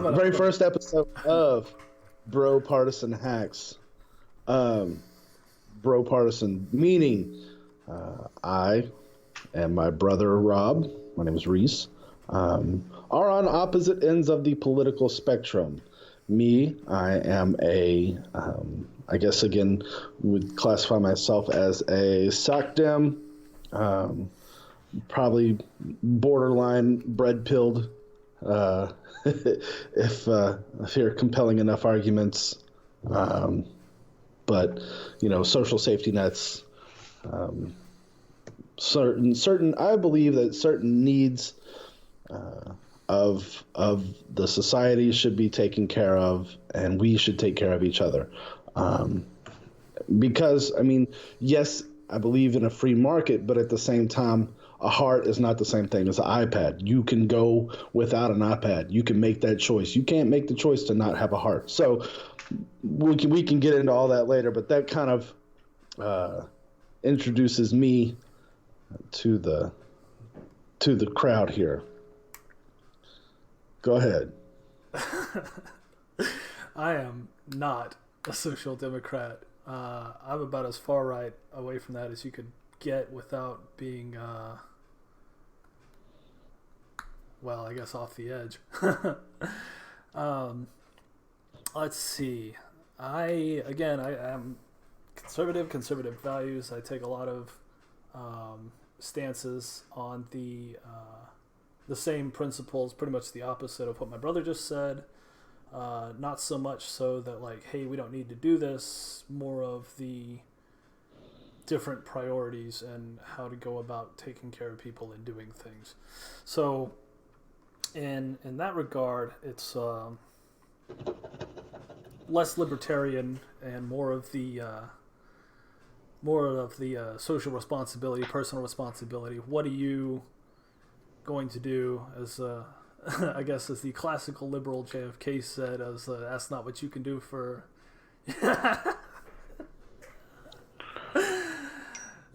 Very first episode of BroPartisan Hacks. BroPartisan, meaning I and my brother Rob, my name is Reese, are on opposite ends of the political spectrum. Me, I am I guess again, would classify myself as a sock dem, probably borderline bread pilled. If you're compelling enough arguments, but social safety nets, certain I believe that certain needs of the society should be taken care of, and we should take care of each other. Because yes, I believe in a free market, but at the same time, a heart is not the same thing as an iPad. You can go without an iPad. You can make that choice. You can't make the choice to not have a heart. So we can get into all that later, but that kind of introduces me to the crowd here. Go ahead. I am not a social democrat. I'm about as far right away from that as you could get without being, I guess off the edge. Let's see. I am conservative values. I take a lot of stances on the same principles, pretty much the opposite of what my brother just said. Not so much so that hey, we don't need to do this, more of the different priorities and how to go about taking care of people and doing things. So in that regard, it's less libertarian and more of the social responsibility, personal responsibility. What are you going to do as I guess as the classical liberal JFK said, that's not what you can do for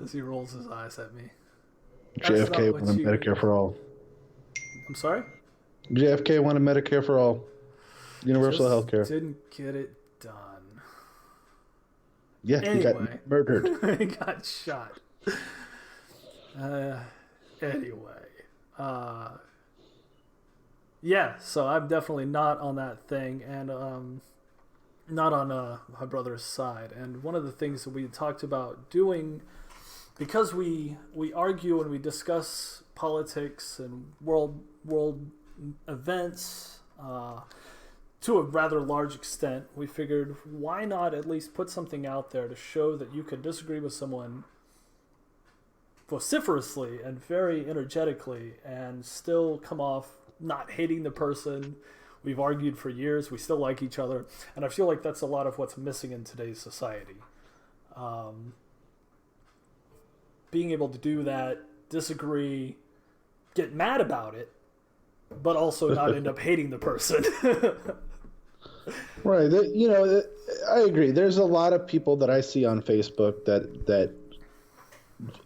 as he rolls his eyes at me. JFK wanted Medicare for all. I'm sorry? JFK wanted Medicare for all. Universal health care. Didn't get it done. Yeah, anyway. He got murdered. He got shot. Anyway. Yeah, so I'm definitely not on that thing, and not on my brother's side. And one of the things that we talked about doing, because we argue and we discuss politics and world events to a rather large extent, we figured why not at least put something out there to show that you can disagree with someone vociferously and very energetically and still come off not hating the person. We've argued for years. We still like each other. And I feel like that's a lot of what's missing in today's society. Being able to do that, disagree, get mad about it, but also not end up hating the person. Right. I agree. There's a lot of people that I see on Facebook that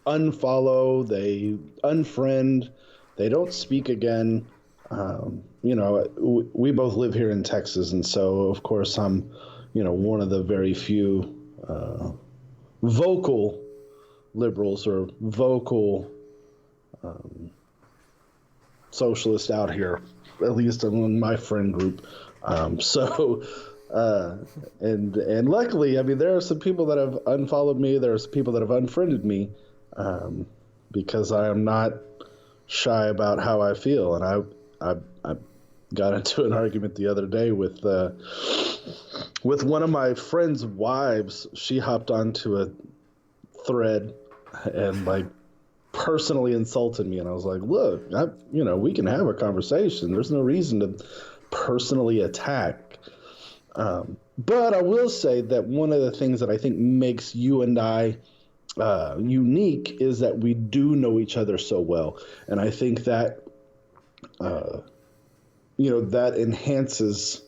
unfollow, they unfriend, they don't speak again. We both live here in Texas, and so of course I'm, one of the very few vocal liberals or vocal socialists out here, at least among my friend group. And luckily, there are some people that have unfollowed me. There are some people that have unfriended me, because I am not shy about how I feel. And I got into an argument the other day with one of my friend's wives. She hopped onto a thread and personally insulted me, and I was like, look, we can have a conversation. There's no reason to personally attack. But I will say that one of the things that I think makes you and I unique is that we do know each other so well. And I think that, that enhances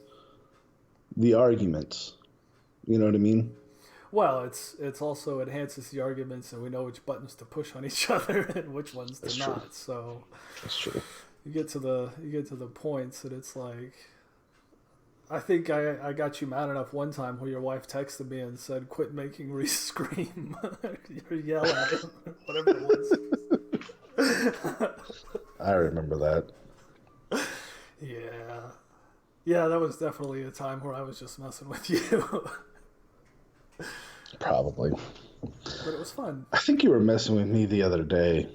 the arguments. You know what I mean? Well, it's also enhances the arguments, and we know which buttons to push on each other and which ones to not. So that's true. You get to the points, and it's like, I think I got you mad enough one time where your wife texted me and said, "Quit making Reese scream," or yell at him, whatever it was. I remember that. Yeah. Yeah, that was definitely a time where I was just messing with you. Probably. But it was fun. I think you were messing with me the other day.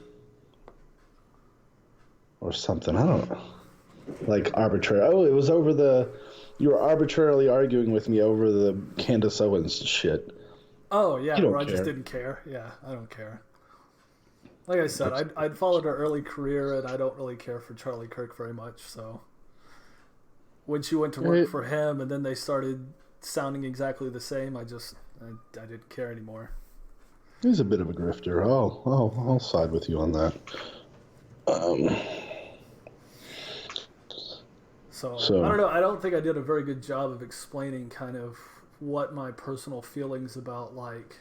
Or something. I don't know. Like arbitrary. Oh, it was over the... You were arbitrarily arguing with me over the Candace Owens shit. Oh, yeah, where I just didn't care. Yeah, I don't care. Like I said, I'd followed her early career, and I don't really care for Charlie Kirk very much, so... When she went to work for him, and then they started sounding exactly the same, I didn't care anymore. He's a bit of a grifter. I'll side with you on that. So, I don't know. I don't think I did a very good job of explaining kind of what my personal feelings about like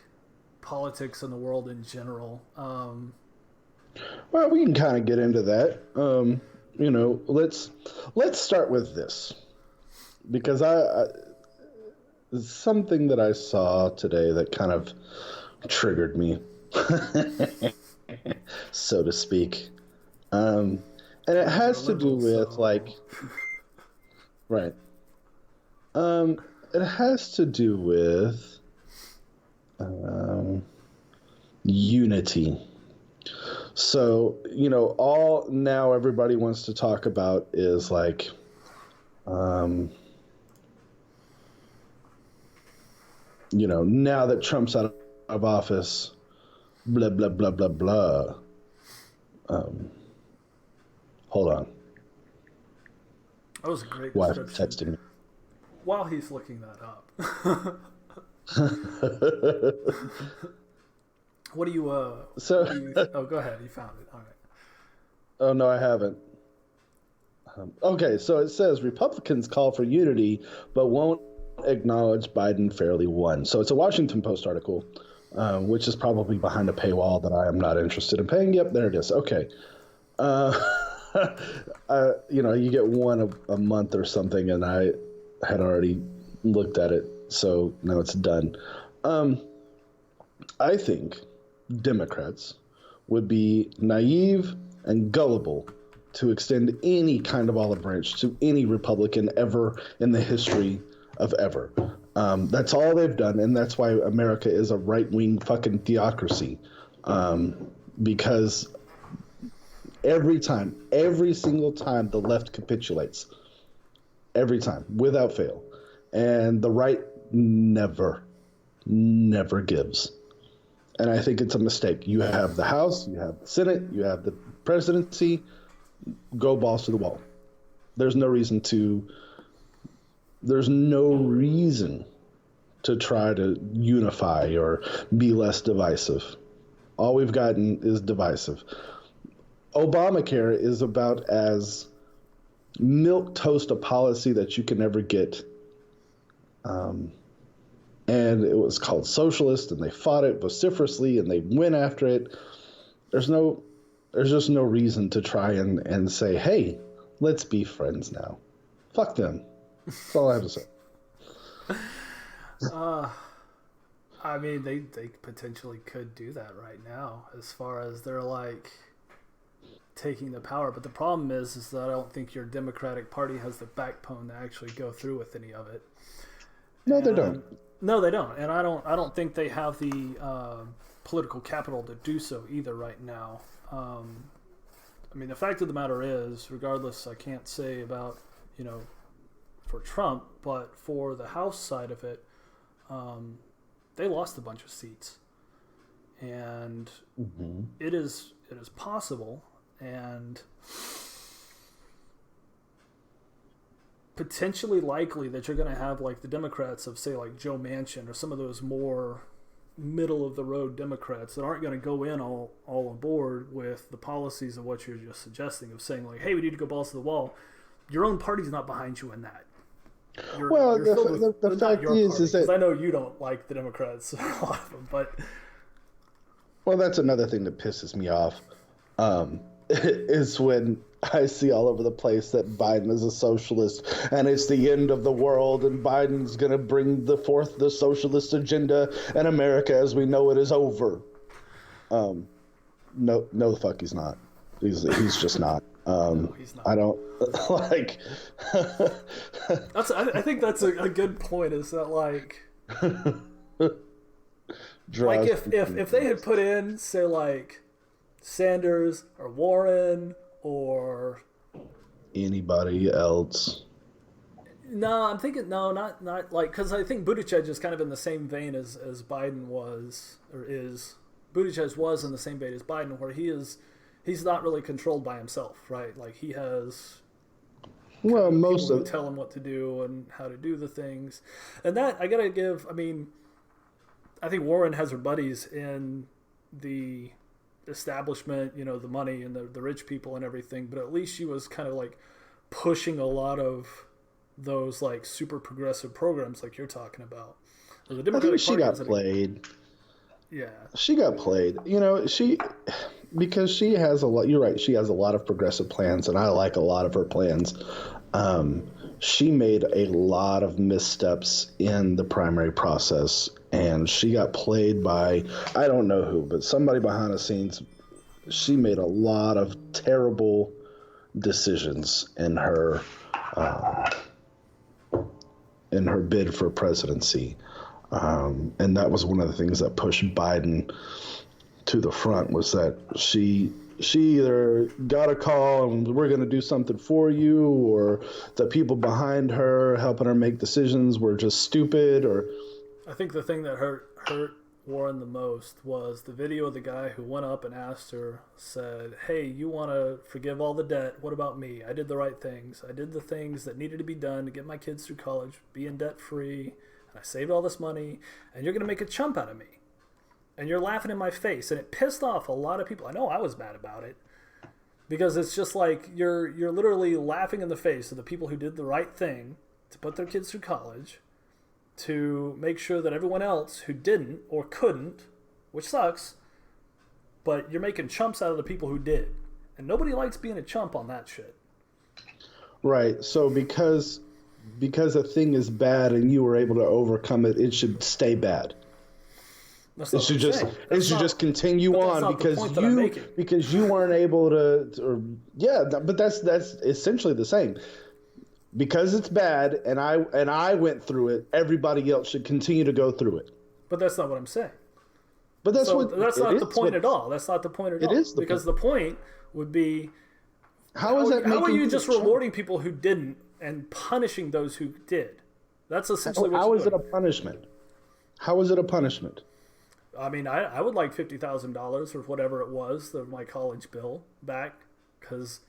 politics in the world in general. Well, we can kind of get into that. Let's start with this, because I something that I saw today that kind of triggered me, so to speak, and it has to do with like. Right. It has to do with unity. So, all now everybody wants to talk about is like, now that Trump's out of office, blah, blah, blah, blah, blah. Hold on. That was a great Wife description. texting me. While he's looking that up. What do you, oh, go ahead. You found it. All right. Oh, no, I haven't. Okay, so it says Republicans call for unity, but won't acknowledge Biden fairly won. So it's a Washington Post article, which is probably behind a paywall that I am not interested in paying. Yep, there it is. Okay. You get one a month or something, and I had already looked at it, so now it's done. I think Democrats would be naive and gullible to extend any kind of olive branch to any Republican ever in the history of ever. That's all they've done, and that's why America is a right-wing fucking theocracy, because every single time the left capitulates, every time, without fail. And the right never gives. And I think it's a mistake. You have the House, you have the Senate, you have the presidency, go balls to the wall. There's no reason to try to unify or be less divisive. All we've gotten is divisive. Obamacare is about as milquetoast a policy that you can ever get. And it was called socialist, and they fought it vociferously, and they went after it. There's just no reason to try and say, hey, let's be friends now. Fuck them. That's all I have to say. I mean, they potentially could do that right now, as far as they're like taking the power. But the problem is that I don't think your Democratic Party has the backbone to actually go through with any of it. No, they don't. No, they don't, and I don't think they have the political capital to do so either right now. I mean, the fact of the matter is, regardless, I can't say about for Trump, but for the House side of it, they lost a bunch of seats, and it is possible and potentially likely that you're going to have like the Democrats of, say, like Joe Manchin or some of those more middle of the road Democrats that aren't going to go in all aboard with the policies of what you're just suggesting, of saying like, hey, we need to go balls to the wall. Your own party's not behind you in that. The fact is that I know you don't like the Democrats, a lot of them, but well, that's another thing that pisses me off. Is when I see all over the place that Biden is a socialist and it's the end of the world and Biden's going to bring the socialist agenda and America as we know it is over. No, the fuck he's not. He's just not. No, he's not. I don't like. I think that's a good point. Is that like if they had put in, say, like Sanders or Warren or anybody else? No, I'm thinking not like, because I think Buttigieg is kind of in the same vein as Biden was or is. Buttigieg was in the same vein as Biden, where he's not really controlled by himself, right? Like he has most people who tell him what to do and how to do the things, and that I gotta give. I mean, I think Warren has her buddies in the establishment, you know, the money and the rich people and everything, but at least she was kind of like pushing a lot of those like super progressive programs like you're talking about. The I think she got played. Yeah. She got played. You know, because she has a lot, you're right, she has a lot of progressive plans, and I like a lot of her plans. She made a lot of missteps in the primary process, and she got played by, I don't know who, but somebody behind the scenes. She made a lot of terrible decisions in her bid for presidency. And that was one of the things that pushed Biden to the front, was that she either got a call and we're going to do something for you, or the people behind her helping her make decisions were just stupid. Or I think the thing that hurt Warren the most was the video of the guy who went up and asked her, said, "Hey, you want to forgive all the debt? What about me? I did the right things. I did the things that needed to be done to get my kids through college, being debt free. I saved all this money, and you're going to make a chump out of me. And you're laughing in my face." And it pissed off a lot of people. I know I was mad about it, because it's just like you're literally laughing in the face of the people who did the right thing to put their kids through college, to make sure that everyone else who didn't or couldn't, which sucks, but you're making chumps out of the people who did. And nobody likes being a chump on that shit. Right. So because a thing is bad and you were able to overcome it, it should stay bad. It should just continue on because you weren't able to, but that's essentially the same. Because it's bad and I went through it, everybody else should continue to go through it. But that's not what I'm saying. But that's not the point at all. That's not the point at all. It is because the point would be how are you just rewarding people who didn't and punishing those who did? That's essentially what you're doing. How is it a punishment? How is it a punishment? I mean, I would like $50,000 or whatever it was, my college bill back, because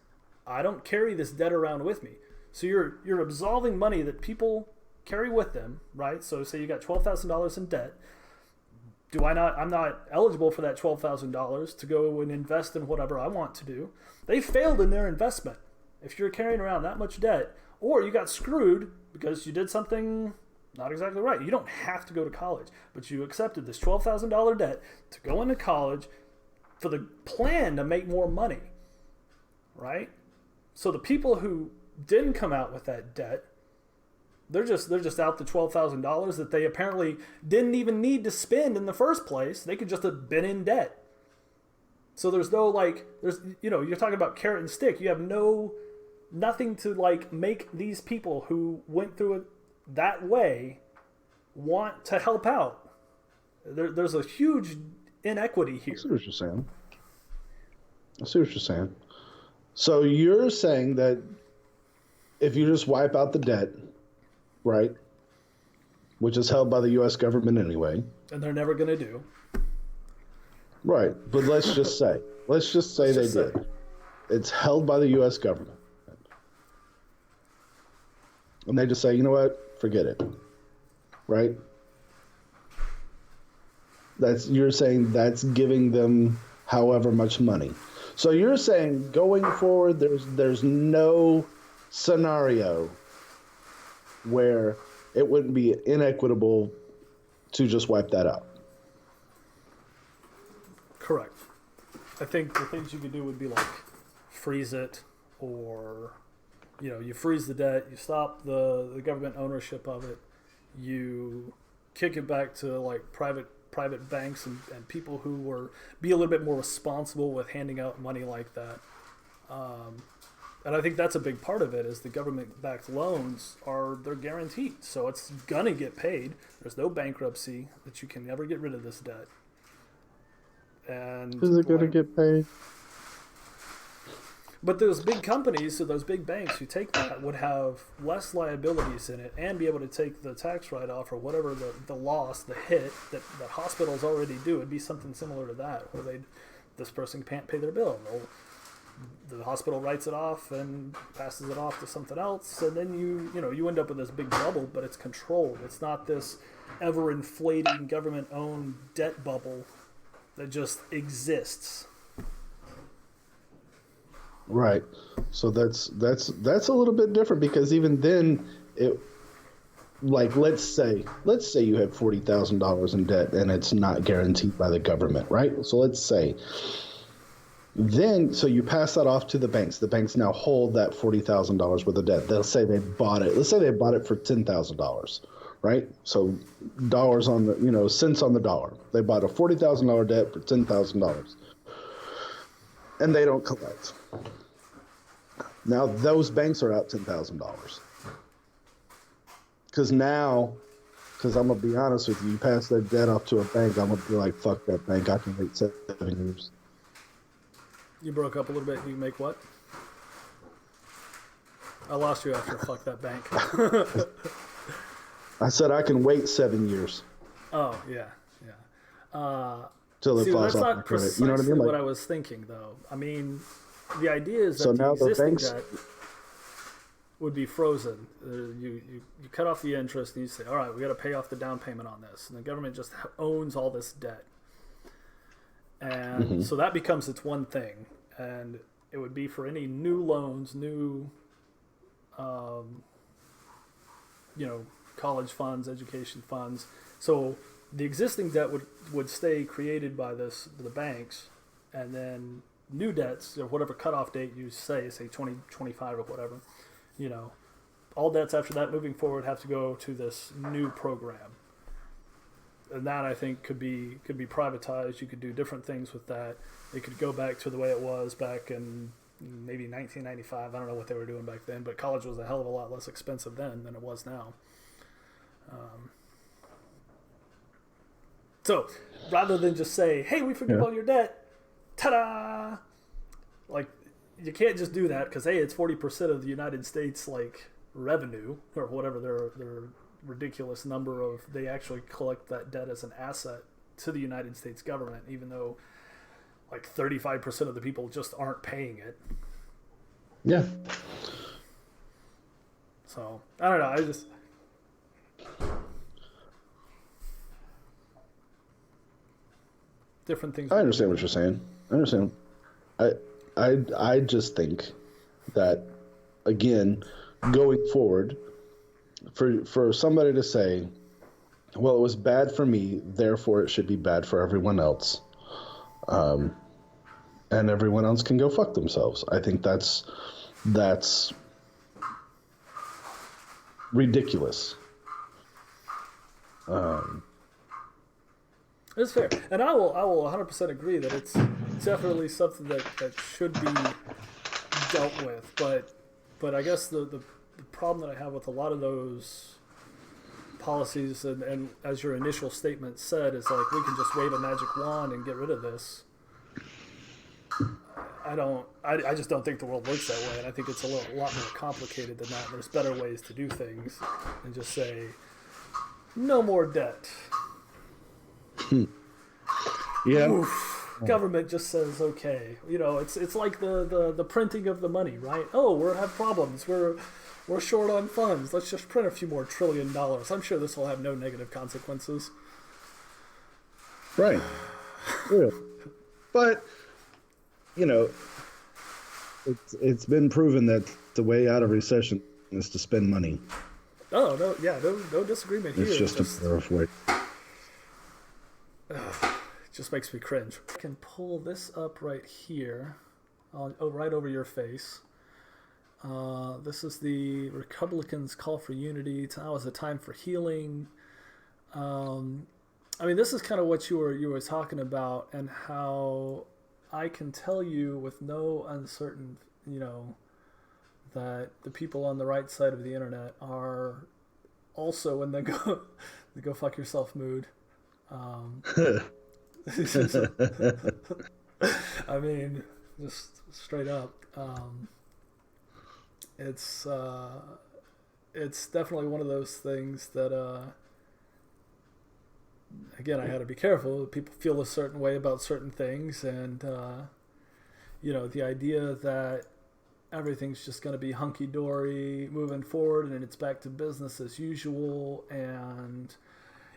I don't carry this debt around with me. So you're absolving money that people carry with them, right? So say you got $12,000 in debt. I'm not eligible for that $12,000 to go and invest in whatever I want to do. They failed in their investment. If you're carrying around that much debt, or you got screwed because you did something not exactly right. You don't have to go to college, but you accepted this $12,000 debt to go into college for the plan to make more money, right? So the people who didn't come out with that debt, they're just out the $12,000 that they apparently didn't even need to spend in the first place. They could just have been in debt. So there's no you're talking about carrot and stick. You have nothing to make these people who went through it that way want to help out. There's a huge inequity here. I see what you're saying. So you're saying that if you just wipe out the debt, right, which is held by the U.S. government anyway. And they're never going to do. Right, but let's just say they did. It's held by the U.S. government. And they just say, you know what, forget it, right? You're saying that's giving them however much money. So you're saying going forward, there's no scenario where it wouldn't be inequitable to just wipe that out. Correct. I think the things you could do would be freeze it, or you freeze the debt, you stop the government ownership of it, you kick it back to like private banks and people who were be a little bit more responsible with handing out money like that. And I think that's a big part of it is the government-backed loans they're guaranteed. So it's going to get paid. There's no bankruptcy that you can never get rid of this debt. And is it going to get paid? But those big companies, so those big banks who take that would have less liabilities in it and be able to take the tax write-off or whatever the loss, the hit that hospitals already do. It'd be something similar to that where this person can't pay their bill. The hospital writes it off and passes it off to something else, and then you end up with this big bubble, but it's controlled. It's not this ever-inflating government-owned debt bubble that just exists. Right. So that's a little bit different because even then, let's say you have $40,000 in debt and it's not guaranteed by the government, right? So let's say. Then, so you pass that off to the banks. The banks now hold that $40,000 worth of debt. They'll say they bought it. Let's say they bought it for $10,000, right? So dollars on the, cents on the dollar. They bought a $40,000 debt for $10,000, and they don't collect. Now those banks are out $10,000 because I'm gonna be honest with you. You pass that debt off to a bank, I'm gonna be like, fuck that bank. I can wait 7 years. You broke up a little bit. You make what? I lost you after fuck that bank. I said I can wait 7 years. Oh, yeah. Till it falls off my credit. You know what I mean? What I was thinking, though. I mean, the idea is that so the now existing the banks debt would be frozen. You cut off the interest and you say, all right, we got to pay off the down payment on this. And the government just owns all this debt. And so that becomes its one thing. And it would be for any new loans, new, college funds, education funds. So the existing debt would stay created by the banks. And then new debts, or whatever cutoff date you say 2025 or whatever, all debts after that moving forward have to go to this new program. And that, I think, could be privatized. You could do different things with that. It could go back to the way it was back in maybe 1995. I don't know what they were doing back then, but college was a hell of a lot less expensive then than it was now. So rather than just say, hey, we forgive all your debt, ta-da! Like, you can't just do that because, hey, it's 40% of the United States, revenue, or whatever their ridiculous number of, they actually collect that debt as an asset to the United States government, even though 35% of the people just aren't paying it. Yeah. So I don't know. Different things. I understand what you're saying. I understand. I just think that, again, going forward, for somebody to say, well, it was bad for me, therefore it should be bad for everyone else, and everyone else can go fuck themselves. I think that's ridiculous. It's fair, and I will 100% agree that it's definitely something that should be dealt with. But I guess the problem that I have with a lot of those policies, and as your initial statement said, is we can just wave a magic wand and get rid of this. I just don't think the world works that way, and I think it's a lot more complicated than that. There's better ways to do things than just say, no more debt. Yeah. Oof. Government just says okay. It's like the printing of the money, right? Oh, we have problems. We're short on funds. Let's just print a few more $1 trillion. I'm sure this will have no negative consequences. Right. Yeah. But it's been proven that the way out of recession is to spend money. Oh no, yeah, no disagreement here. It's just a matter of way. It just makes me cringe. I can pull this up right here, right over your face. This is the Republicans' call for unity. Now is a time for healing. I mean, this is kind of what you were talking about, and how I can tell you with no uncertain, that the people on the right side of the internet are also in the go fuck yourself mood. I mean, just straight up. It's definitely one of those things that again, I had to be careful. People feel a certain way about certain things, and the idea that everything's just going to be hunky dory moving forward, and it's back to business as usual, and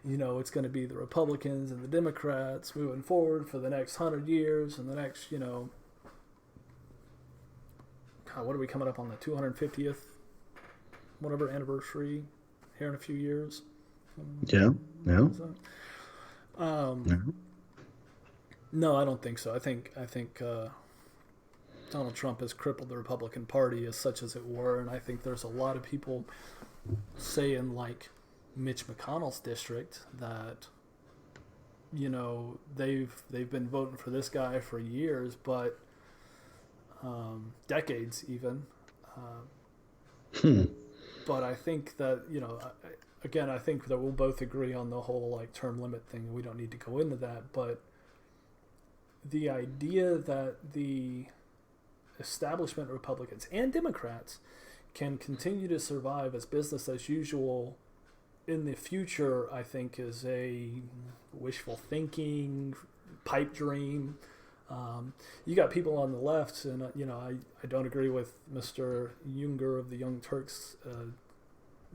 it's going to be the Republicans and the Democrats moving forward for the next 100 years, and the next, God, what are we coming up on, the 250th, whatever anniversary here in a few years? Yeah. No, I don't think so. I think Donald Trump has crippled the Republican Party, as such as it were, and I think there's a lot of people, say in like Mitch McConnell's district, that they've been voting for this guy for years, but decades even. But I think that again, I think that we'll both agree on the whole like term limit thing. We don't need to go into that, but the idea that the establishment Republicans and Democrats can continue to survive as business as usual in the future, I think, is a wishful thinking, pipe dream. You got people on the left, and I don't agree with Mr. Junger of the Young Turks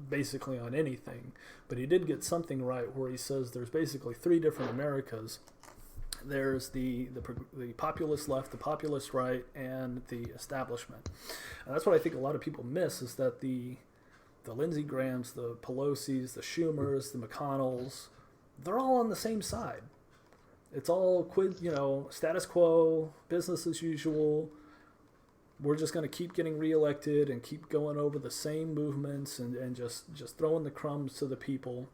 basically on anything, but he did get something right where he says there's basically three different Americas. There's the populist left, the populist right, and the establishment. And that's what I think a lot of people miss, is that the Lindsey Grahams, the Pelosi's, the Schumers, the McConnells, they're all on the same side. It's all status quo, business as usual. We're just going to keep getting reelected and keep going over the same movements and just throwing the crumbs to the people.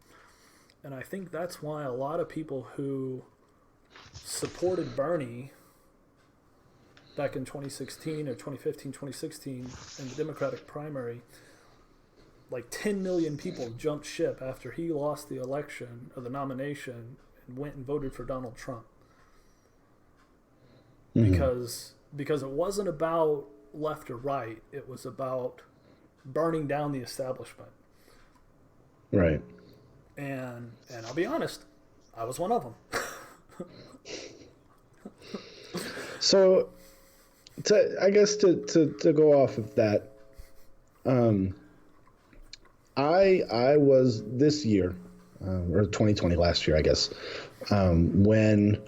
And I think that's why a lot of people who supported Bernie back in 2016 or 2015, 2016 in the Democratic primary, like 10 million people jumped ship after he lost the election or the nomination and went and voted for Donald Trump. Because it wasn't about left or right, it was about burning down the establishment. Right. And I'll be honest, I was one of them. So, I guess to go off of that, I was this year, or 2020, last year, I guess, when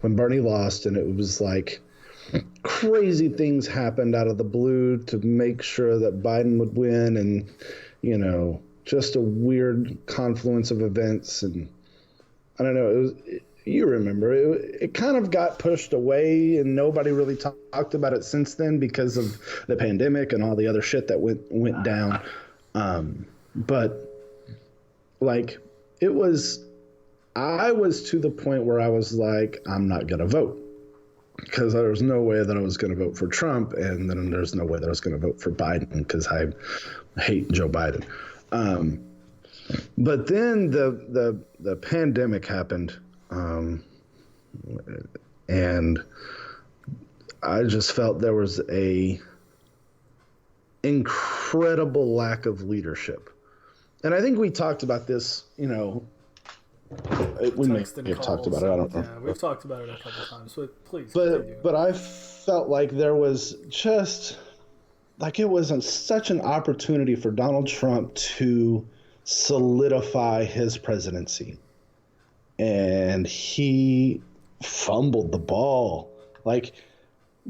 Bernie lost, and it was like crazy things happened out of the blue to make sure that Biden would win, and just a weird confluence of events, and I don't know, you remember, it kind of got pushed away, and nobody really talked about it since then because of the pandemic and all the other shit that went down. But like, I was to the point where I was like, I'm not going to vote, because there was no way that I was going to vote for Trump, and then there's no way that I was going to vote for Biden, because I hate Joe Biden. But then the pandemic happened, and I just felt there was a incredible lack of leadership. And I think we talked about this, we may have talked about it, I don't know. Yeah, we've talked about it a couple of times, but please. But I felt like there was just, like, it was such an opportunity for Donald Trump to solidify his presidency. And he fumbled the ball. Like,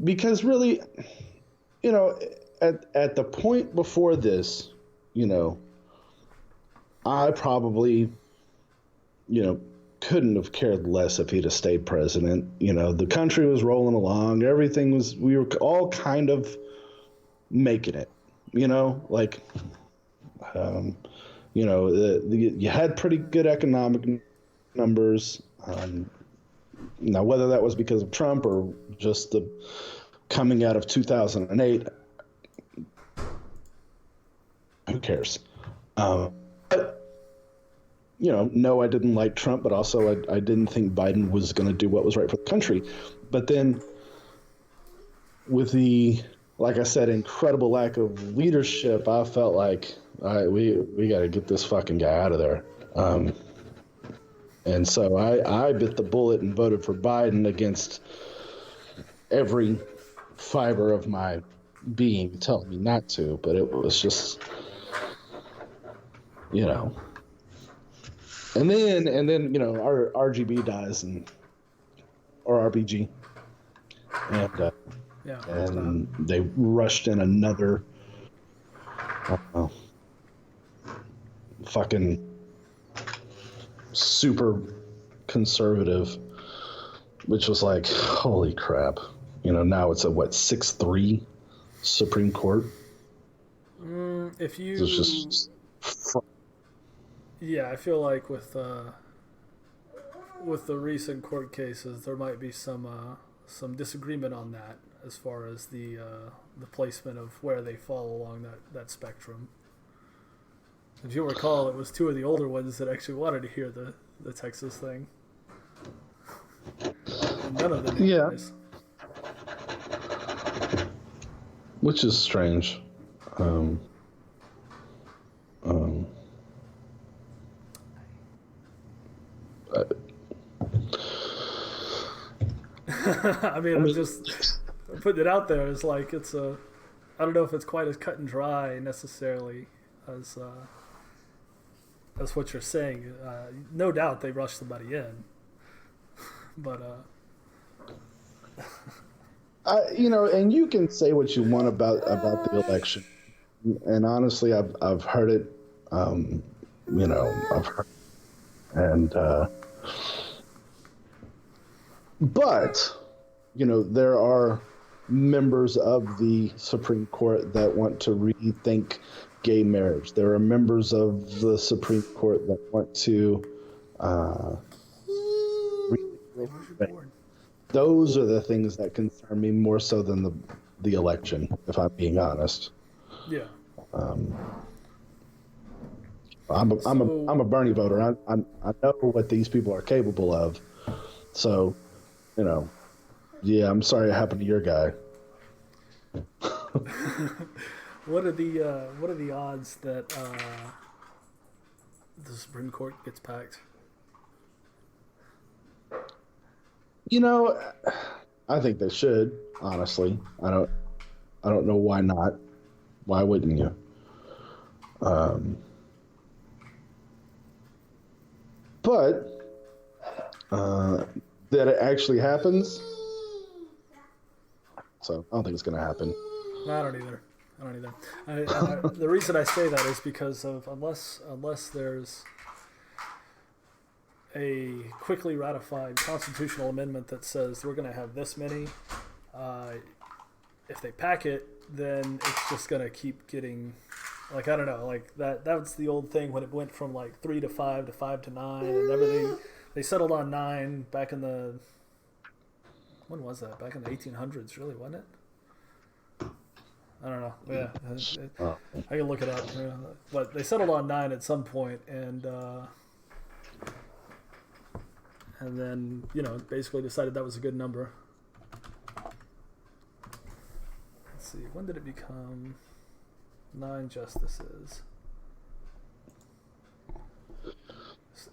because really, at the point before this, I probably, couldn't have cared less if he'd have stayed president. You know, the country was rolling along. Everything was, we were all kind of making it, you know, like, you know, you had pretty good economic numbers. Now, whether that was because of Trump or just the coming out of 2008, who cares? But, you know, no, I didn't like Trump, but also I didn't think Biden was going to do what was right for the country. But then with the, like I said, incredible lack of leadership, I felt like, all right, we got to get this fucking guy out of there. And so I bit the bullet and voted for Biden against every fiber of my being telling me not to. But it was just, you know. And then you know, our RGB dies, or RBG, and they rushed in another fucking super conservative, which was like, holy crap. You know, now it's a 6-3 Supreme Court. If you, it's just yeah, I feel like with the recent court cases, there might be some disagreement on that as far as the placement of where they fall along that spectrum. If you recall, it was two of the older ones that actually wanted to hear the Texas thing. And none of them. Yeah. Which is strange. I mean, I'm just putting it out there. It's like I don't know if it's quite as cut and dry necessarily as what you're saying. No doubt they rushed somebody in, but you know, and you can say what you want about the election, and honestly, I've heard it. You know, I've heard, and but you know, there are members of the Supreme Court that want to rethink gay marriage. There are members of the Supreme Court that want to those are the things that concern me more so than the election, if I'm being honest. Yeah. I'm a Bernie voter. I know what these people are capable of. So, you know, yeah, I'm sorry it happened to your guy. What are the odds that the Supreme Court gets packed? You know, I think they should. Honestly, I don't know why not. Why wouldn't you? But that it actually happens. So I don't think it's going to happen. I don't either. The reason I say that is because of unless there's a quickly ratified constitutional amendment that says we're going to have this many, if they pack it, then it's just going to keep getting, like, I don't know, like that's the old thing when it went from like 3 to 5 to 5 to 9 and everything. They settled on 9 back in the, when was that? Back in the 1800s, really, wasn't it? I don't know. Yeah, I can look it up. Yeah. But they settled on 9 at some point, and then, you know, basically decided that was a good number. Let's see, when did it become 9 justices?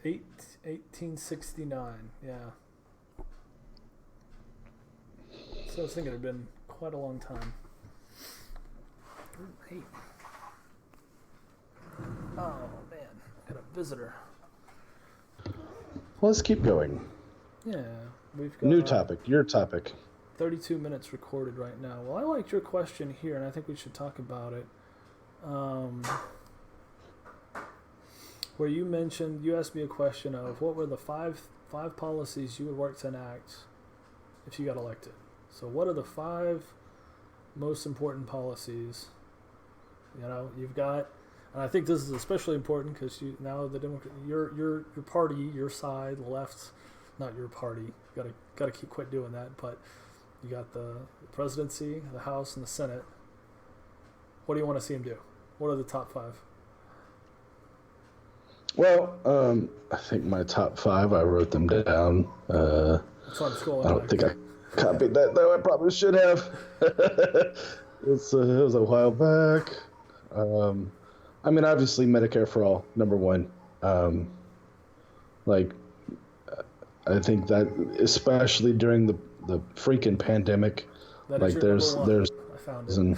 1869. Yeah. So I was thinking it had been quite a long time. Hey. Oh man, got a visitor. Let's keep going. Yeah, we've got new topic. Your topic. 32 minutes recorded right now. Well, I liked your question here, and I think we should talk about it. Where you asked me a question of what were the five policies you would work to enact if you got elected. So what are the 5 most important policies? You've got, and I think this is especially important because now the your party, your side, the left, not your party. Gotta quit doing that. But you got the presidency, the House, and the Senate. What do you want to see them do? What are the top 5? Well, I think my top 5, I wrote them down. That's on scrolling I don't think I copied that, though. I probably should have. It was a while back. Obviously, Medicare for all, number 1. I think that, especially during the freaking pandemic, that there's I found it.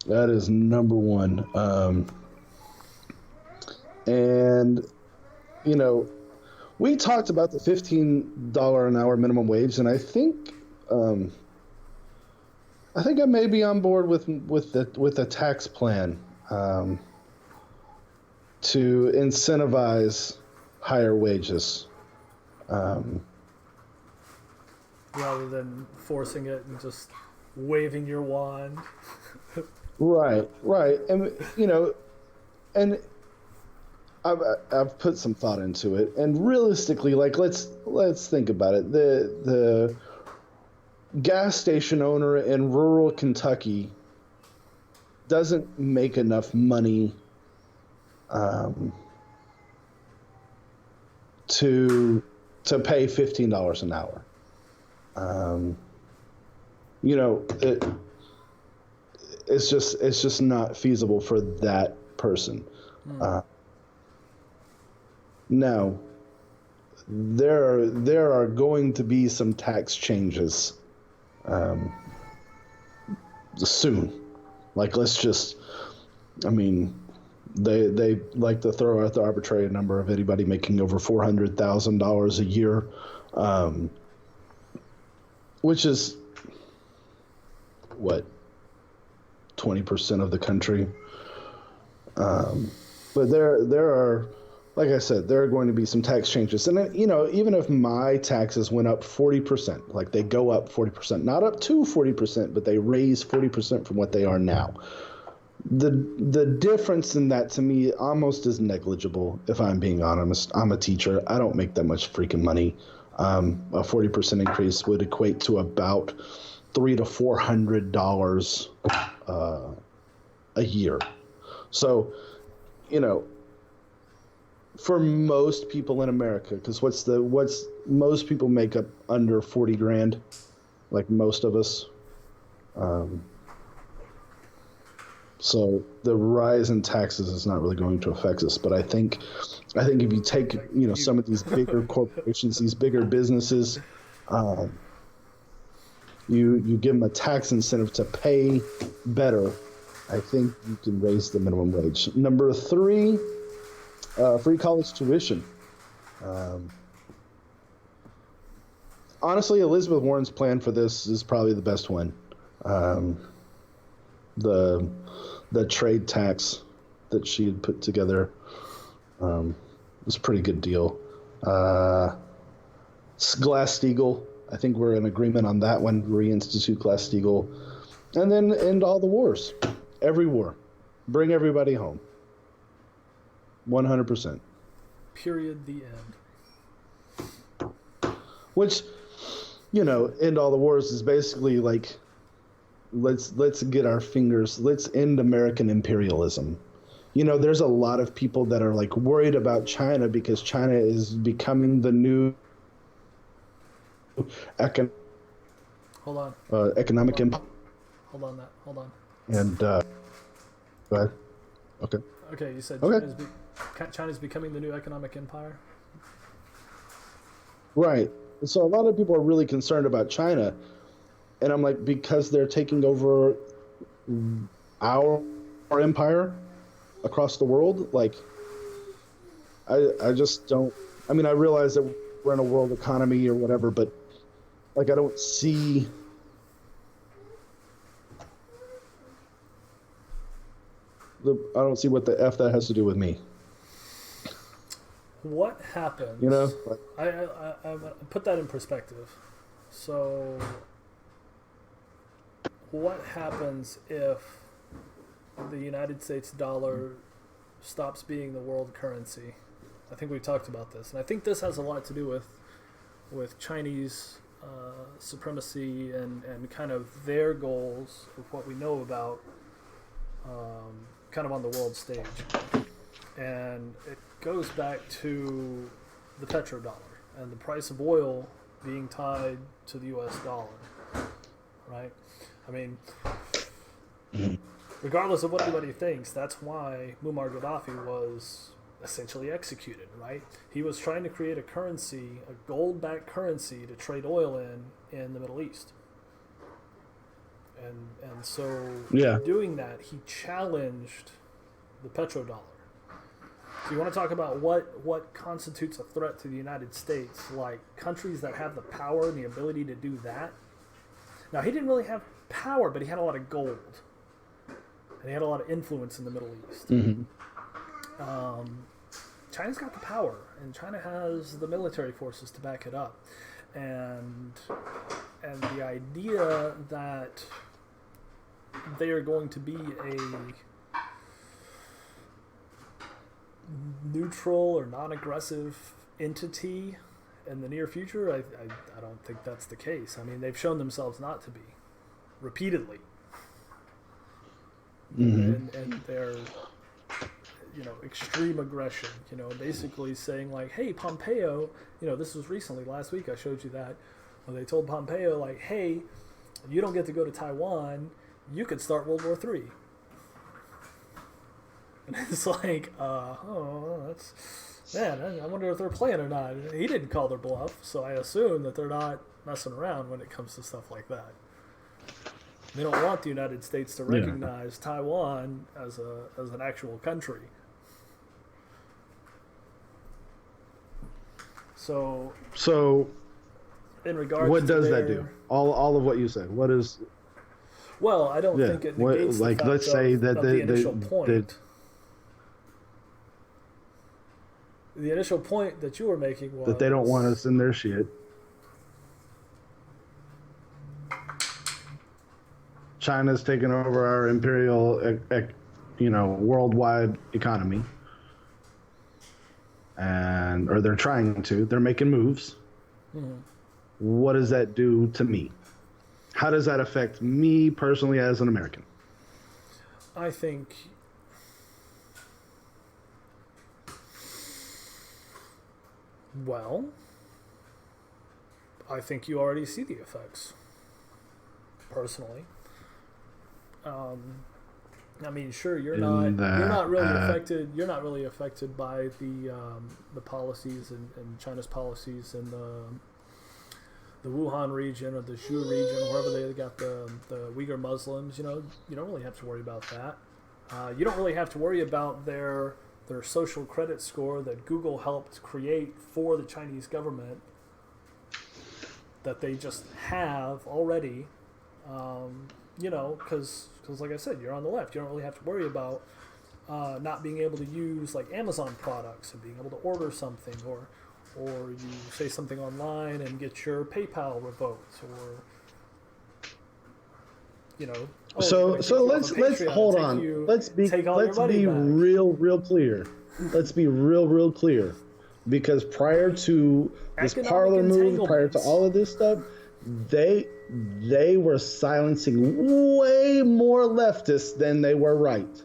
that is number 1. And we talked about the $15 an hour minimum wage, and I think I may be on board with the tax plan to incentivize higher wages, rather than forcing it and just waving your wand. Right, and and I've put some thought into it, and realistically, let's think about it. The gas station owner in rural Kentucky doesn't make enough money to pay $15 an hour. It's just not feasible for that person. Now, there are going to be some tax changes soon. They like to throw out the arbitrary number of anybody making over $400,000 a year, which is what, 20% of the country. But there are, like I said, there are going to be some tax changes. And, even if my taxes went up 40%, like they go up 40%, not up to 40%, but they raise 40% from what they are now. The difference in that to me almost is negligible, if I'm being honest. I'm a teacher. I don't make that much freaking money. A 40% increase would equate to about $300 to $400 a year. So, for most people in America, because what's most people make up under 40 grand, like most of us. So the rise in taxes is not really going to affect us. But I think if you take some of these bigger corporations, these bigger businesses, you give them a tax incentive to pay better, I think you can raise the minimum wage. Number 3, free college tuition. Honestly, Elizabeth Warren's plan for this is probably the best one. The trade tax that she had put together was a pretty good deal. Glass-Steagall, I think we're in agreement on that one. Reinstitute Glass-Steagall, and then end all the wars, every war, bring everybody home. 100%. Period. The end. Which, end all the wars is basically like, let's get our fingers, let's end American imperialism. There's a lot of people that are like worried about China because China is becoming the new economic empire. Hold on. And go ahead. Okay, you said okay. China's becoming the new economic empire? Right. So a lot of people are really concerned about China. And I'm like, because they're taking over our empire across the world? Like, I just don't... I realize that we're in a world economy or whatever, but, I don't see... I don't see what the F that has to do with me. What happens? You know, like, I put that in perspective. So, what happens if the United States dollar stops being the world currency? I think we talked about this, and I think this has a lot to do with Chinese supremacy and kind of their goals of what we know about, kind of on the world stage. And it goes back to the petrodollar and the price of oil being tied to the U.S. dollar, right? I mean, regardless of what anybody thinks, that's why Muammar Gaddafi was essentially executed, right? He was trying to create a currency, a gold-backed currency to trade oil in the Middle East. And so doing that, he challenged the petrodollar. So you want to talk about what constitutes a threat to the United States, like countries that have the power and the ability to do that. Now, he didn't really have power, but he had a lot of gold. And he had a lot of influence in the Middle East. mm-hmm. China's got the power, and China has the military forces to back it up. And the idea that they are going to be a neutral or non-aggressive entity in the near future, I don't think that's the case. I mean, they've shown themselves not to be repeatedly. Mm-hmm. And they're, extreme aggression, basically saying like, hey, Pompeo, this was recently, last week I showed you that, when they told Pompeo like, hey, you don't get to go to Taiwan, you could start World War III. And it's like, that's, man, I wonder if they're playing or not. He didn't call their bluff, so I assume that they're not messing around when it comes to stuff like that. They don't want the United States to recognize Taiwan as an actual country. So in regards what does to that do? All of what you said. What is? Well, I don't think it negates the fact let's say that of the initial point. The initial point that you were making was that they don't want us in their shit. China's taken over our imperial, worldwide economy, or they're trying to. They're making moves. Mm-hmm. What does that do to me? How does that affect me personally as an American? I think you already see the effects. Personally. I mean, sure, you're not really affected. You're not really affected by the policies and China's policies in the Wuhan region or the Zhu region, wherever they got the Uyghur Muslims. You don't really have to worry about that. You don't really have to worry about their social credit score that Google helped create for the Chinese government that they just have already. Because like I said, you're on the left. You don't really have to worry about not being able to use like Amazon products and being able to order something, or you say something online and get your PayPal revoked, or So let's hold on. Let's be real clear. Let's be real clear, because prior to this Parler move, prior to all of this stuff, they were silencing way more leftists than they were right.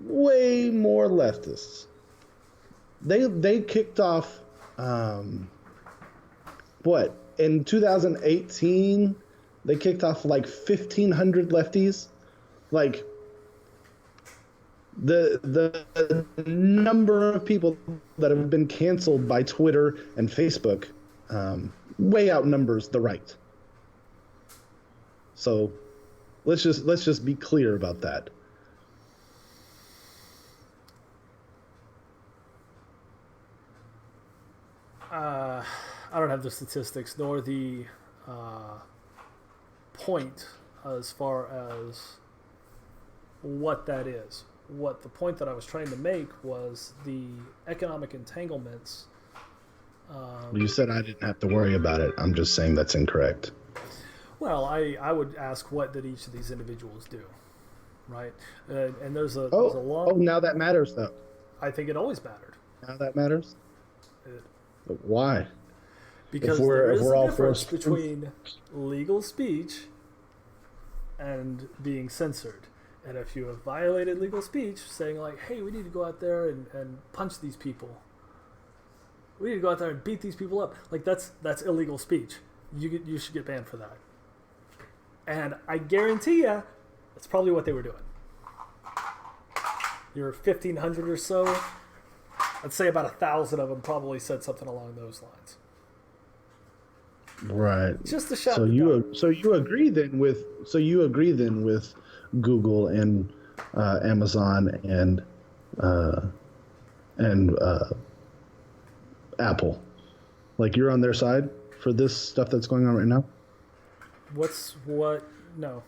Way more leftists. They kicked off in 2018 they kicked off like 1,500 lefties. Like the number of people that have been canceled by Twitter and Facebook way outnumbers the right. So let's just be clear about that. I don't have the statistics nor the point as far as what that is. what the point that I was trying to make was the economic entanglements. You said I didn't have to worry about it. I'm just saying that's incorrect. Well, I would ask, what did each of these individuals do, right? And there's a long. Oh, now that matters though. I think it always mattered. Now that matters. It, Why? because there is a difference between legal speech and being censored. And if you have violated legal speech, saying like, hey, we need to go out there and punch these people. We need to go out there and beat these people up. Like, that's illegal speech. You should get banned for that. And I guarantee you, that's probably what they were doing. Your 1,500 or so, I'd say about 1,000 of them probably said something along those lines. Right. Just to shout. So you agree then with Google and Amazon and Apple. Like, you're on their side for this stuff that's going on right now? No.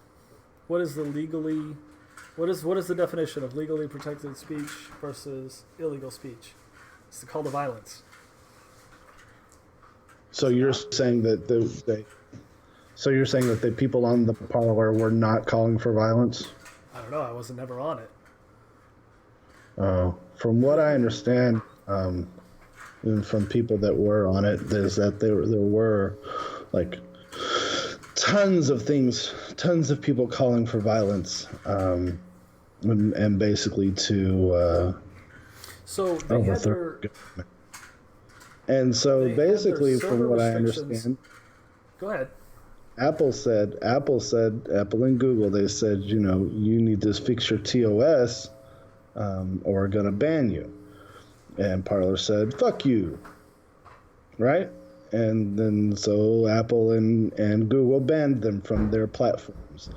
What is the legally what is the definition of legally protected speech versus illegal speech? It's the call to violence. So you're saying that the people on the Parler were not calling for violence? I don't know. I wasn't never on it. From what I understand, even from people that were on it, is that there were like tons of people calling for violence, and basically to so they had their government. And so basically, from what I understand, go ahead. Apple and Google, they said, you need to fix your TOS, or we're going to ban you. And Parler said, fuck you. Right? And then so Apple and Google banned them from their platforms.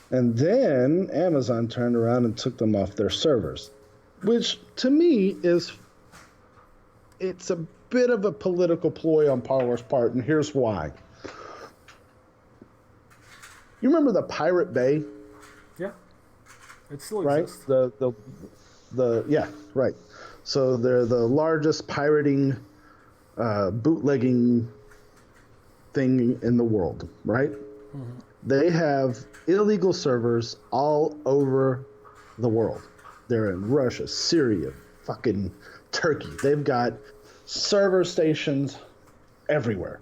And then Amazon turned around and took them off their servers, which to me it's a bit of a political ploy on Parler's part, and here's why. You remember the Pirate Bay? Yeah. It still exists. Right? Yeah, right. So they're the largest pirating, bootlegging thing in the world, right? Mm-hmm. They have illegal servers all over the world. They're in Russia, Syria, fucking Turkey. They've got server stations everywhere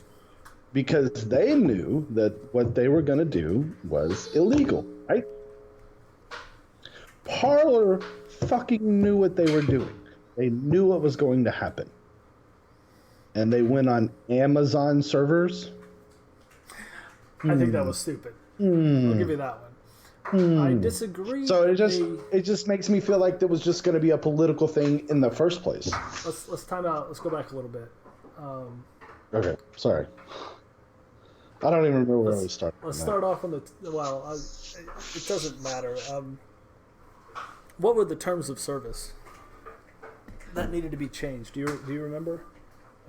because they knew that what they were going to do was illegal, right? Parler fucking knew what they were doing. They knew what was going to happen. And they went on Amazon servers. I think that was stupid. I'll give you that one. I disagree. So it just makes me feel like there was just going to be a political thing in the first place. Let's time out. Let's go back a little bit. Okay, sorry. I don't even remember where we started. Let's start off on it doesn't matter. What were the terms of service that needed to be changed? Do you remember? Are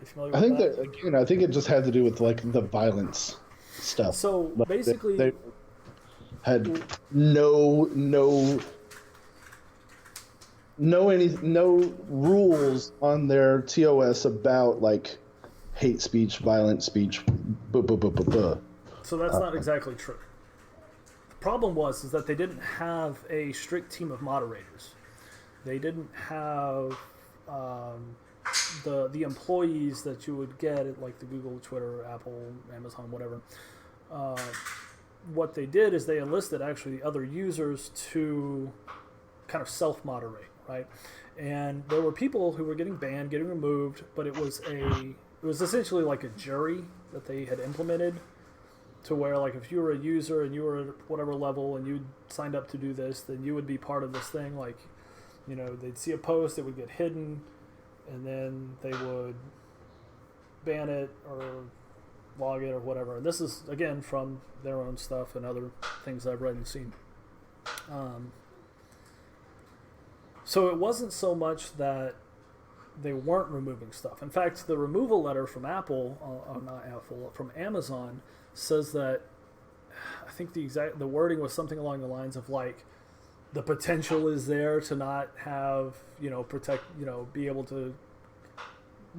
you familiar with that? I think it just had to do with like the violence stuff. So like basically, they had no rules on their TOS about like hate speech, violent speech. So that's not exactly true. The problem is that they didn't have a strict team of moderators. They didn't have the employees that you would get at like the Google, Twitter, Apple, Amazon, whatever. What they did is they enlisted actually other users to kind of self-moderate, right? And there were people who were getting banned, getting removed, but it was essentially like a jury that they had implemented to where like if you were a user and you were at whatever level and you signed up to do this, then you would be part of this thing. Like, they'd see a post, it would get hidden, and then they would ban it or log it or whatever. And this is, again, from their own stuff and other things I've read and seen. So it wasn't so much that they weren't removing stuff. In fact, the removal letter from from Amazon says that, I think the wording was something along the lines of like, the potential is there to not have, be able to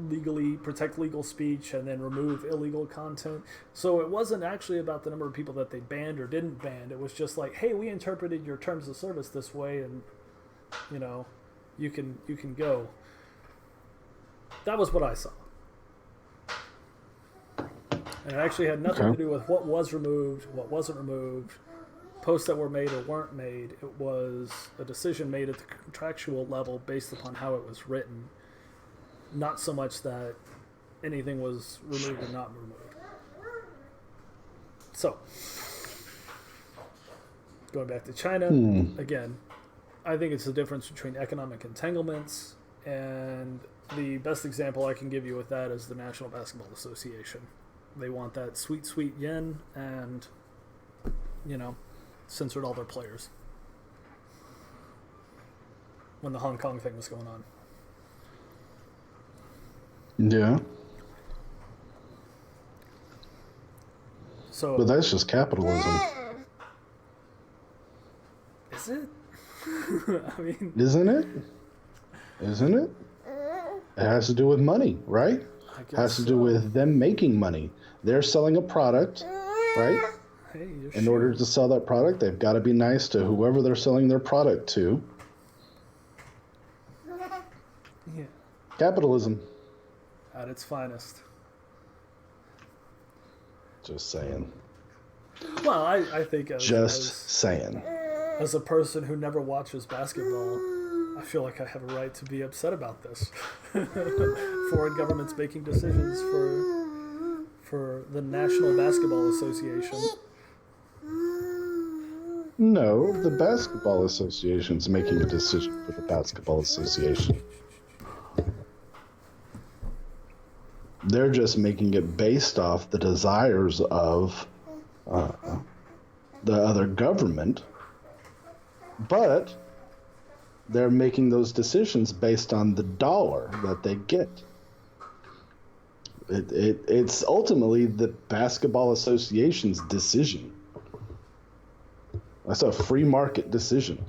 legally protect legal speech and then remove illegal content. So it wasn't actually about the number of people that they banned or didn't ban. It was just like, hey, we interpreted your terms of service this way, and you can go. That was what I saw. And it actually had nothing to do with what was removed, what wasn't removed, posts that were made or weren't made. It was a decision made at the contractual level based upon how it was written. Not so much that anything was removed or not removed. So, going back to China, again, I think it's the difference between economic entanglements, and the best example I can give you with that is the National Basketball Association. They want that sweet, sweet yen, and, censored all their players when the Hong Kong thing was going on. Yeah. So, but that's just capitalism. Is it? I mean, isn't it? It has to do with money, right? It has to do with them making money. They're selling a product, right? Hey, in order to sell that product, they've got to be nice to whoever they're selling their product to. Yeah. Capitalism. At its finest. Just saying. Well, I think saying. As a person who never watches basketball, I feel like I have a right to be upset about this. Foreign governments making decisions for the National Basketball Association. No, the Basketball Association's making a decision for the Basketball Association. They're just making it based off the desires of the other government, but they're making those decisions based on the dollar that they get. It's ultimately the Basketball Association's decision. That's a free market decision.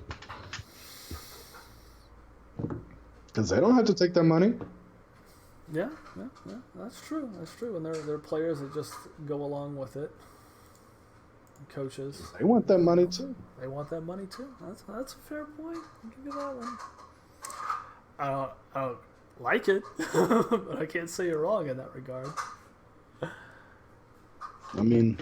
Because they don't have to take that money. Yeah, that's true. And there are players that just go along with it. Coaches. They want that money too. That's a fair point. I'll give you that one. I don't like it, but I can't say you're wrong in that regard. I mean,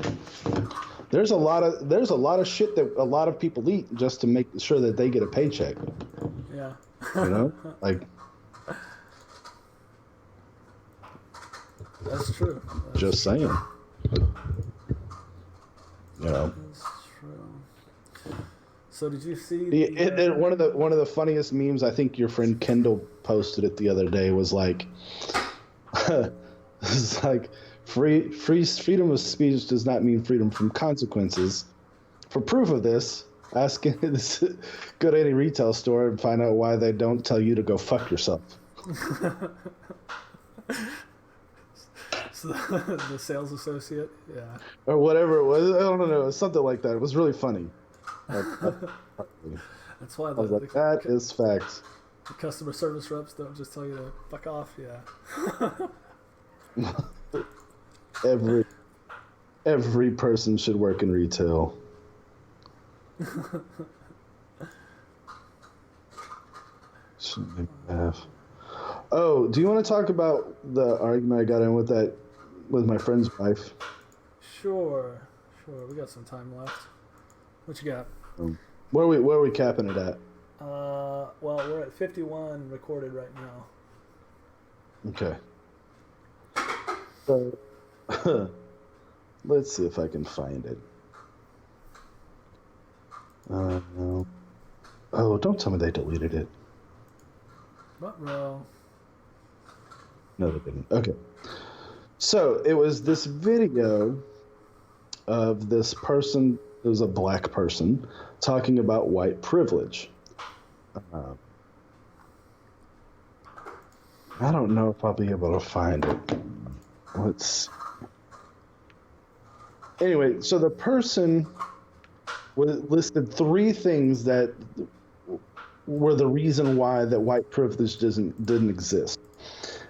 there's a lot of shit that a lot of people eat just to make sure that they get a paycheck. Yeah. Like. That's true. Just saying. That's true. So did you see? One of the funniest memes, I think your friend Kendall posted it the other day, was like, it's like freedom of speech does not mean freedom from consequences. For proof of this, go to any retail store and find out why they don't tell you to go fuck yourself. The sales associate, yeah, or whatever it was. I don't know. It was something like that. It was really funny. That's why that is facts. The customer service reps don't just tell you to fuck off. Yeah. Every person should work in retail. Shouldn't have. Oh, do you want to talk about the argument I got in with my friend's wife? Sure. We got some time left. What you got? Where are we capping it at? Well, we're at 51 recorded right now. Okay. So, let's see if I can find it. No. Oh, don't tell me they deleted it. What, bro? No, they didn't. Okay. So it was this video of this person, it was a black person, talking about white privilege. I don't know if I'll be able to find it. Anyway, so the person listed three things that were the reason why that white privilege didn't exist.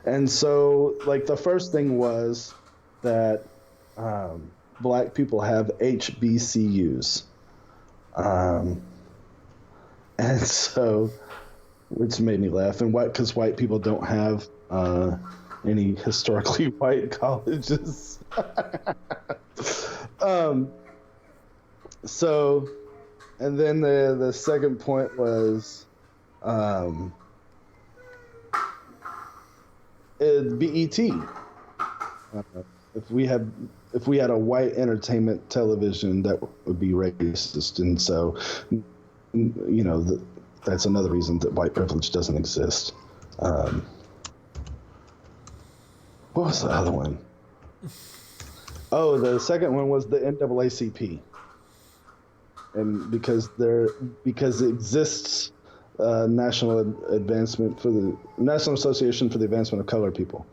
And so, like, the first thing was that black people have HBCUs. And so, which made me laugh. And because white people don't have any historically white colleges. So, and then the second point was BET. If we had a white entertainment television, that would be racist, and so that's another reason that white privilege doesn't exist. What was the other one? Oh, the second one was the NAACP, and because it exists. National Association for the Advancement of Colored People,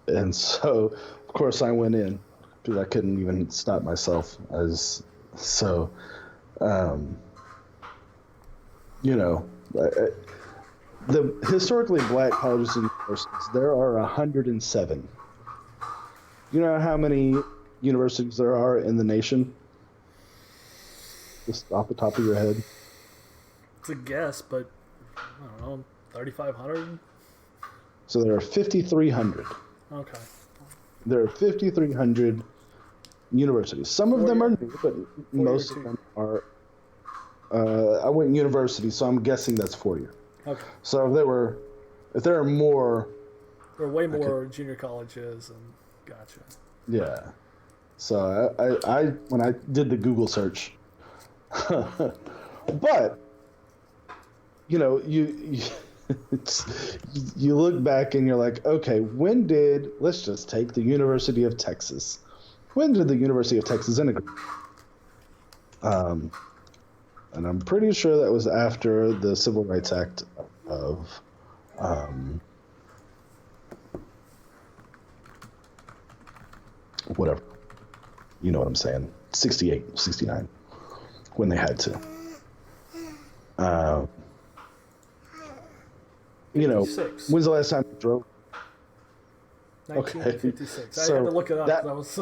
and so of course I went in because I couldn't even stop myself. The historically black colleges and universities, there are 107. You know how many universities there are in the nation? Just off the top of your head. It's a guess, but I don't know, 3,500? So there are 5,300. Okay. There are 5,300 universities. Some of them are new, but most of them are. I went university, so I'm guessing that's 4-year. Okay. So if there are more. There are way more junior colleges, and gotcha. Yeah. So I when I did the Google search, but you look back and you're like, okay, let's just take the University of Texas. When did the University of Texas integrate? And I'm pretty sure that was after the Civil Rights Act of whatever. You know what I'm saying? 68, 69, when they had to. When's the last time you drove? 1956. Okay. I had to look it up. That was.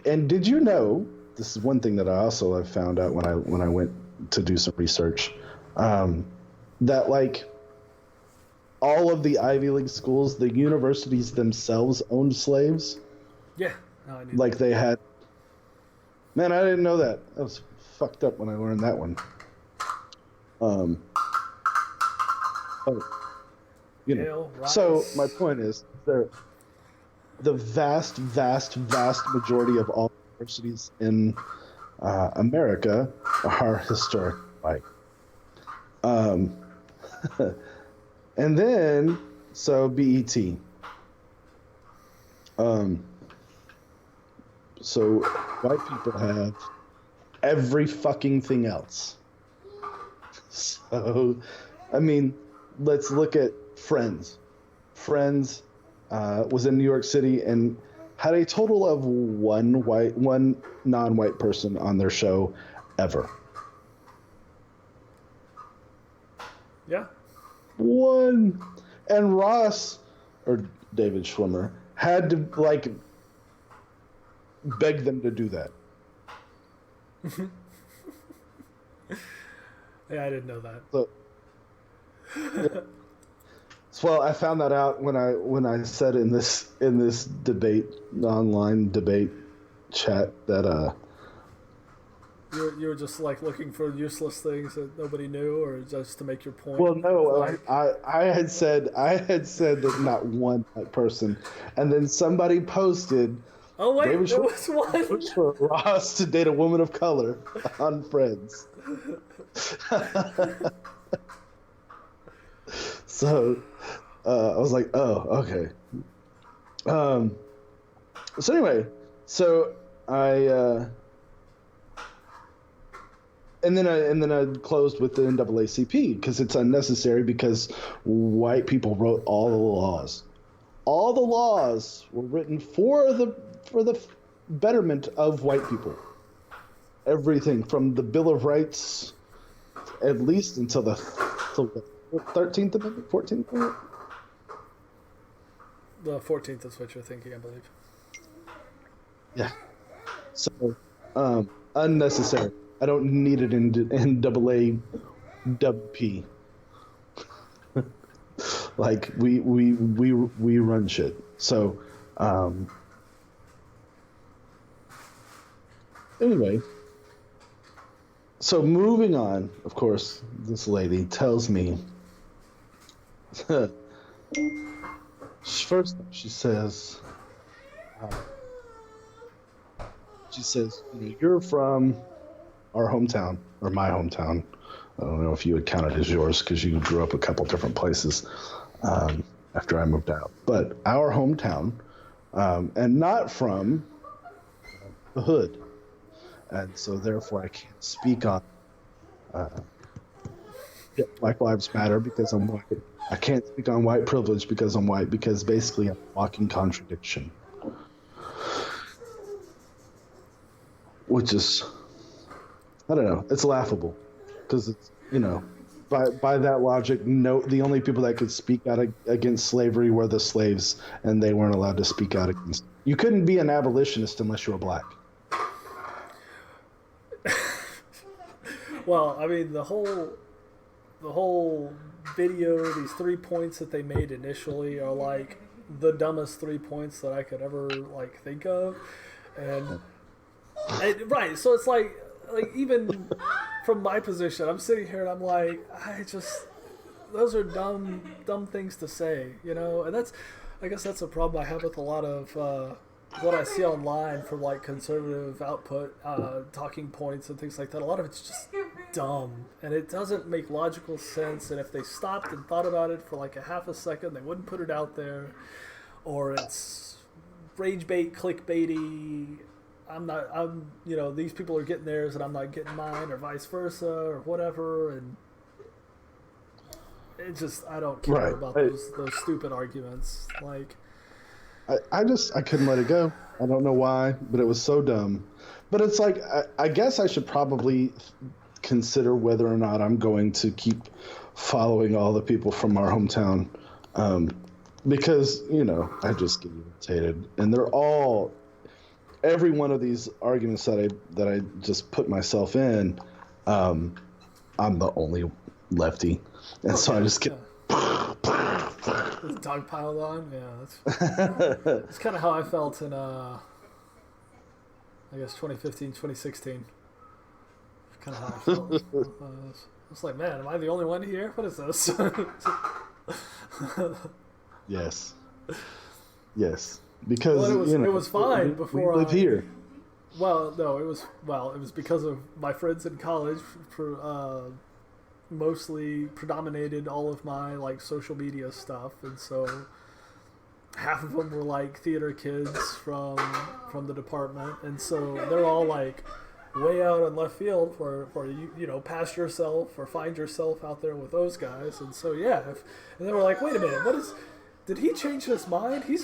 And did you know? This is one thing that I found out when I went to do some research. That like all of the Ivy League schools, the universities themselves owned slaves. Yeah, no, I knew. Like they had. Man, I didn't know that. I was fucked up when I learned that one. So my point is, the vast majority of all universities in America are historic white. And then, so BET. So white people have every fucking thing else. So, I mean, let's look at Friends. Friends was in New York City and had a total of one non-white person on their show ever. Yeah. One. And Ross, or David Schwimmer, had to, like, beg them to do that. Yeah, I didn't know that. So, yeah. Well, I found that out when I said in this online debate chat that you were just like looking for useless things that nobody knew, or just to make your point. Well, no, I had said that not one white person, and then somebody posted. Oh wait, there was one. For Ross to date a woman of color on Friends. So I was like, oh, okay. So anyway, so I and then I closed with the NAACP because it's unnecessary because white people wrote all the laws. All the laws were written for the for the betterment of white people. Everything from the Bill of Rights, at least until the 13th Amendment, 14th Amendment. The 14th is what you're thinking, I believe. Yeah. So, unnecessary. I don't need it in NAAWP. Like we run shit. So, anyway. So moving on, of course, this lady tells me. First, she says, you're from our hometown, or my hometown. I don't know if you would count it as yours because you grew up a couple different places after I moved out. But our hometown, and not from the hood. And so therefore I can't speak on Black Lives Matter because I'm white. I can't speak on white privilege because I'm white, because basically I'm a walking contradiction. Which is, I don't know, it's laughable. Because it's, by that logic, no, the only people that could speak out against slavery were the slaves, and they weren't allowed to speak out against. You couldn't be an abolitionist unless you were black. Well, I mean, the whole video, these 3 points that they made initially are like the dumbest 3 points that I could ever like think of, and right. So it's like even from my position, I'm sitting here and I'm like, those are dumb things to say, and I guess that's a problem I have with a lot of what I see online from like conservative output, talking points and things like that. A lot of it's just dumb, and it doesn't make logical sense. And if they stopped and thought about it for like a half a second, they wouldn't put it out there. Or it's rage bait, clickbaity. These people are getting theirs and I'm not getting mine, or vice versa, or whatever. And it just, I don't care about those stupid arguments. Like, I couldn't let it go. I don't know why, but it was so dumb. But it's like, I guess I should probably consider whether or not I'm going to keep following all the people from our hometown. Because, I just get irritated. And they're all, every one of these arguments that I just put myself in, I'm the only lefty. And so I just get... Dog piled on, yeah. That's kind of how I felt in, I guess 2015, 2016. Kind of how I felt. I was like, man, am I the only one here? What is this? Yes. Because it was fine before we live here. Well, no, it was because of my friends in college. Mostly predominated all of my like social media stuff, and so half of them were like theater kids from the department, and so they're all like way out in left field for you pass yourself or find yourself out there with those guys. And so and they were like, wait a minute, did he change his mind? He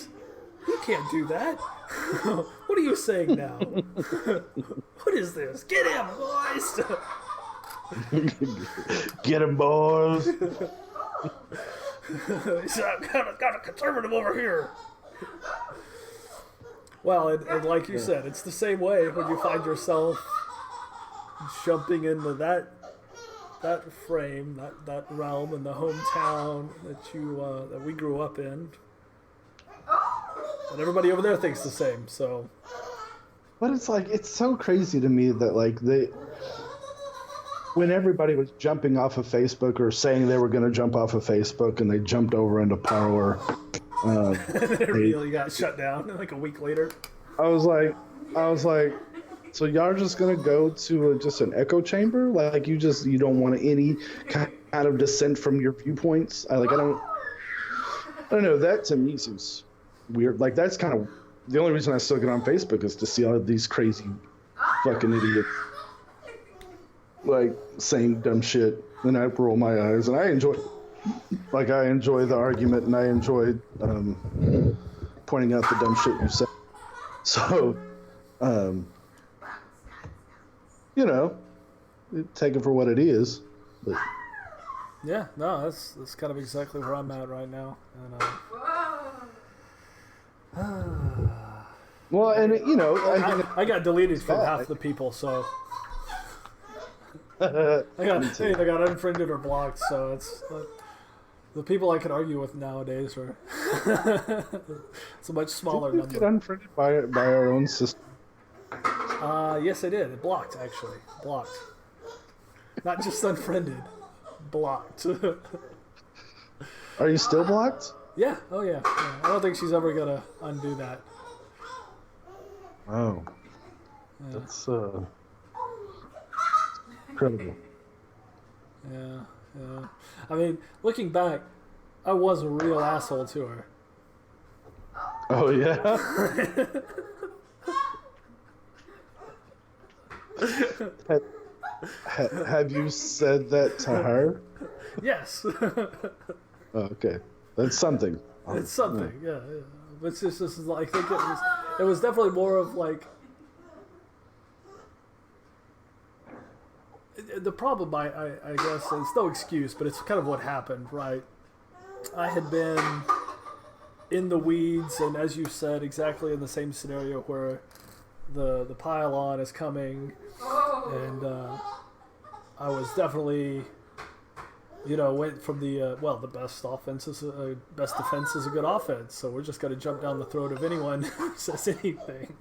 can't do that. What are you saying now? What is this? Get him, boys. Get him, boys. He's got a conservative over here. Well, and like you said, it's the same way when you find yourself jumping into that frame, that realm in the hometown that we grew up in, and everybody over there thinks the same. So, but it's like, it's so crazy to me that like when everybody was jumping off of Facebook or saying they were going to jump off of Facebook, and they jumped over into Parler, it really got shut down like a week later. I was like, so y'all just gonna go to just an echo chamber? Like you don't want any kind of dissent from your viewpoints? I don't know. That to me seems weird. Like that's kind of the only reason I still get on Facebook is to see all of these crazy fucking idiots like saying dumb shit, and I roll my eyes, and I enjoy the argument, and I enjoy pointing out the dumb shit you said. So, um, you know, take it for what it is. But Yeah, no, that's kind of exactly where I'm at right now. And well, and I got deleted from bad. half the people, so Me too. I got unfriended or blocked. So it's the people I can argue with nowadays are it's a much smaller Did we get number. unfriended by our own system? Yes, I did. It blocked actually, blocked, not just unfriended, blocked. Are you still blocked? Yeah. Oh yeah. I don't think she's ever gonna undo that. Oh, Yeah. that's incredible. Yeah. Yeah. I mean, looking back, I was a real asshole to her. Oh yeah. Have you said that to her? Yes. Oh, okay, that's something. It's something. Yeah. It's just like I think it was definitely more of like the problem. I guess it's no excuse, but it's kind of what happened, right? I had been in the weeds, and as you said, exactly in the same scenario where the pile-on is coming, and I was definitely, went from the the best offense is best defense is a good offense, so we're just going to jump down the throat of anyone who says anything,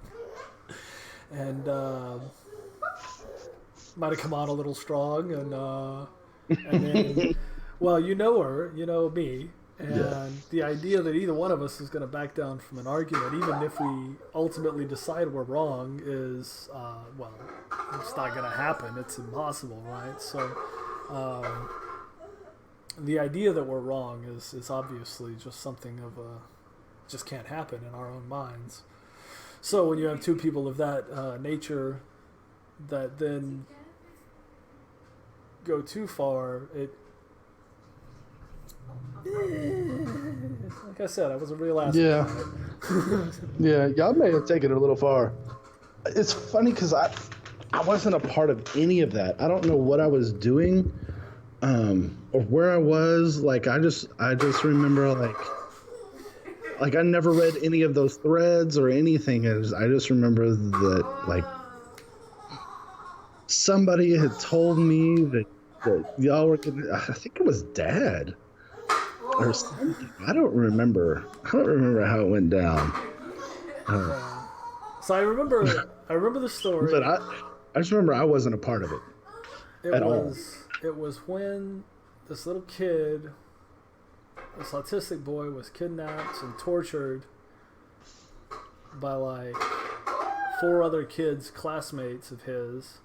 and might have come on a little strong, and then, well, you know her, you know me. And Yeah. the idea that either one of us is going to back down from an argument, even if we ultimately decide we're wrong, is, it's not going to happen. It's impossible, right? So the idea that we're wrong is obviously just something of just can't happen in our own minds. So when you have two people of that nature that then go too far, like I said, I was a real asshole. Yeah. Y'all may have taken it a little far. It's funny because I wasn't a part of any of that. I don't know what I was doing, or where I was. Like I just remember like I never read any of those threads or anything. I just remember that like somebody had told me that y'all were gonna, I think it was Dad or something. I don't remember how it went down. So I remember the story. But I just remember I wasn't a part of it at all. It was when this little kid, this autistic boy, was kidnapped and tortured by like 4 other kids, classmates of his,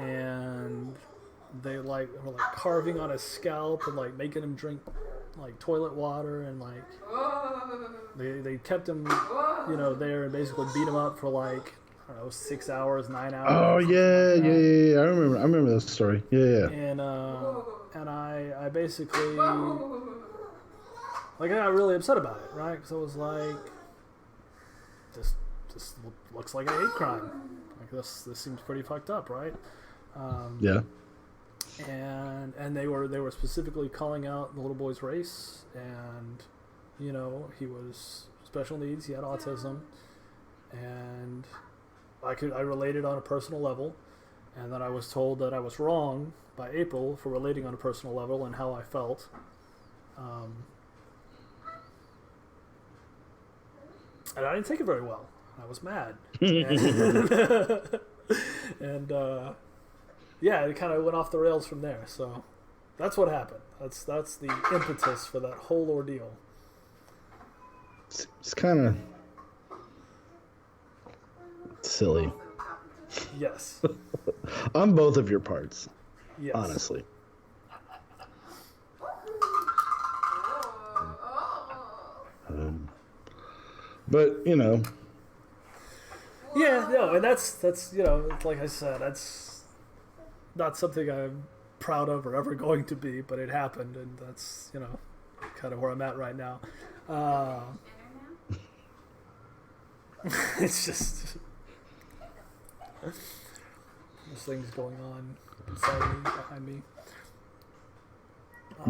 and they were carving on his scalp and like making him drink like toilet water, and like they kept him there and basically beat him up for like, I don't know, 6 hours, 9 hours. Oh yeah. I remember that story. Yeah. And I basically I got really upset about it, right? Because I was like, this looks like a hate crime. Like this seems pretty fucked up, right? Yeah. And they were specifically calling out the little boy's race, and he was special needs, he had autism, and I related on a personal level, and then I was told that I was wrong by April for relating on a personal level and how I felt. And I didn't take it very well. I was mad. And yeah, it kind of went off the rails from there. So that's what happened. That's the impetus for that whole ordeal. It's kind of silly. Yes. On both of your parts. Yes. Honestly. But Yeah, no, and that's like I said, that's not something I'm proud of or ever going to be, but it happened, and that's kind of where I'm at right now. It's just there's things going on inside me, behind me.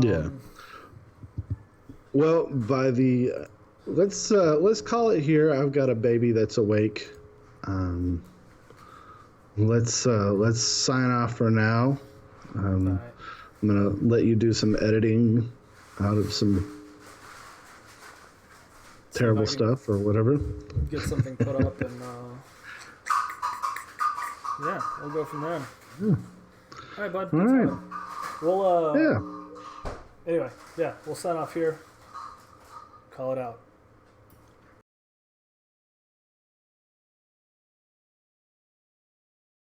Yeah. Well, by the let's call it here. I've got a baby that's awake. Let's sign off for now. All right. I'm gonna let you do some editing out of some terrible stuff or whatever. Get something put up and yeah, we'll go from there. Yeah. All right, bud. All right. We'll Yeah. Anyway, yeah, we'll sign off here. Call it out.